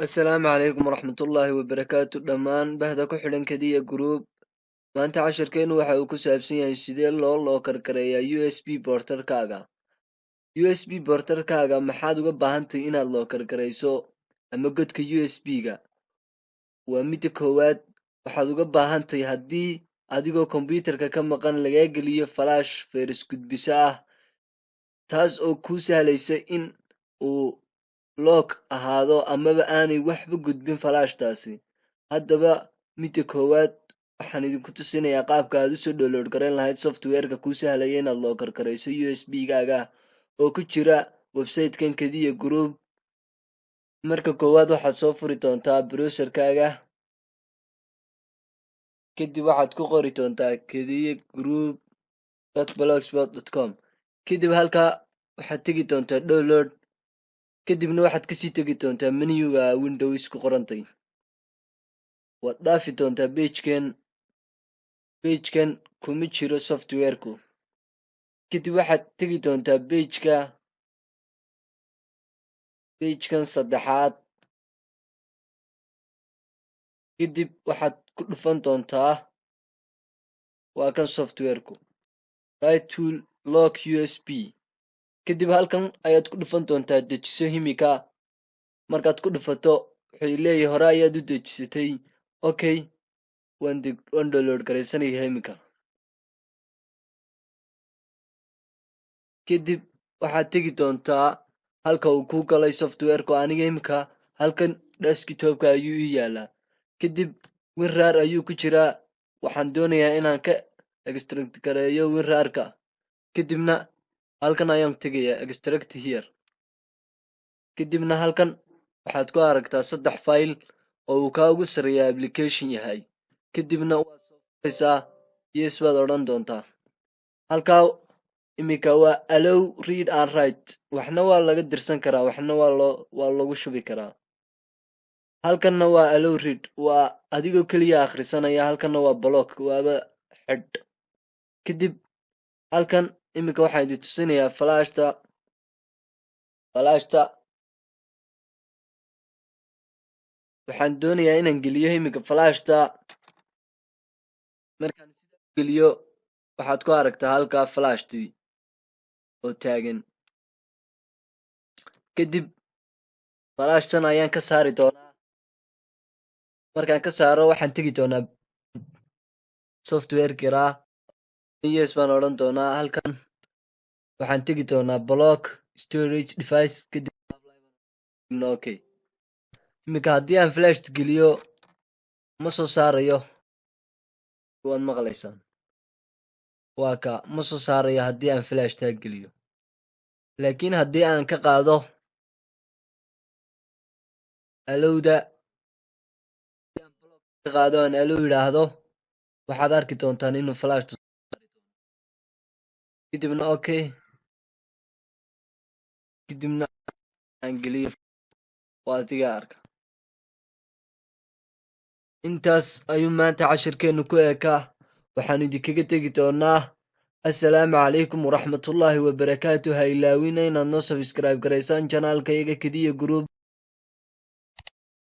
السلام عليكم ورحمة الله وبركاته دمان بهدا كحلن كدية جروب ما أنت عشر كينو waxa uu ku saabsan yahay sidee loo karkareeyaa USB porterkaaga USB porterkaaga maxaad uga baahantahay inaad loo karkareyso ama godka USB-ga waa midda koowaad waxaad uga baahantahay haddii adigoo kombiyuutarka ka maqan lagaa geliyo flash fayras gudbisa ah taas oo kuu sahlaysa in uu lock ahaado amaba aanay waxba gudbin flashtaasi haddaba midda koowaad waxaan idinku tusinayaa qaabka aad usoo download garan lahayd softwareka kuu sahlaya inaad loo karkareyso USB-gaaga oo ku jira websitekan kadiya group marka koowaad waxaad soo furi doontaa browserkaaga kadib waxaad ku qori doontaa kadiya group.blogspot.com kadib halkaa waxaad tegi doontaa download kadibna waxaad kasii tegi doontaa menuga windows ku qorantay waad dhaafi doontaa pagekan kuma jiro softwareku kadib waxaad tegi doontaa pagekan saddexaad kadib waxaad ku dhufan doontaa waa kan softwareku right tool lock USB kadib halkan ayaad ku dhufan doontaa dejiso himika markaad ku dhufato wuxuu leeyahay hore ayaad u dejisatay okay waan download garaysanaya himika kadib waxaad tegi doontaa halka uu ku galay softwareku aniga himika halkan desktopka ayuu ii yaalaa kadib winrar ayuu ku jiraa waxaan doonayaa inaan ka extract gareeyo winrarka kadibna halkan ayaan tegayaa extract here kadibna halkan waxaad ku aragtaa 3 file oo uu kaagu sareeyaa application yahay kadibna waad soo furaysaa yes baad odhan doontaa halkaa imika waa allow read and write waxna waa laga dirsan karaa waxna waa lagu shubi karaa halkanna waa allow read waa adigoo keliya akhrisanaya halkanna waa block waaba xidh kadib halkan imika waxaan idin tusinayaa flashta waxaan doonayaa inaan geliyo imika flashta markaan sida geliyo waxaad ku aragtaa halkaa flashtii oo taagan kadib flashtan ayaan ka saari doonaa markaan ka saaro waxaan tegi doonaa software kiraa yes baan odhan doonaa halkan waxaan tegi doonaa block storage device kadib okay imika haddii aan flasht geliyo ma soo saarayo waad maqlaysaan waa ka ma soo saarayo haddii aan flashtaa geliyo laakiin haddii aan ka qaado alowda aan alow yidhaahdo waxaad arki doontaan inuu flashta kadibna okay kadibna aan geliyo waa adiga arka intaas ayuu maanta cashirkeenu ku ekaa waxaan idinkaga tegi doonaa assalaamu calaykum waraxmatullaahi wabarakaatu ha ilaawina inaad noo subscribe garaysaan janaalkayaga kadiya group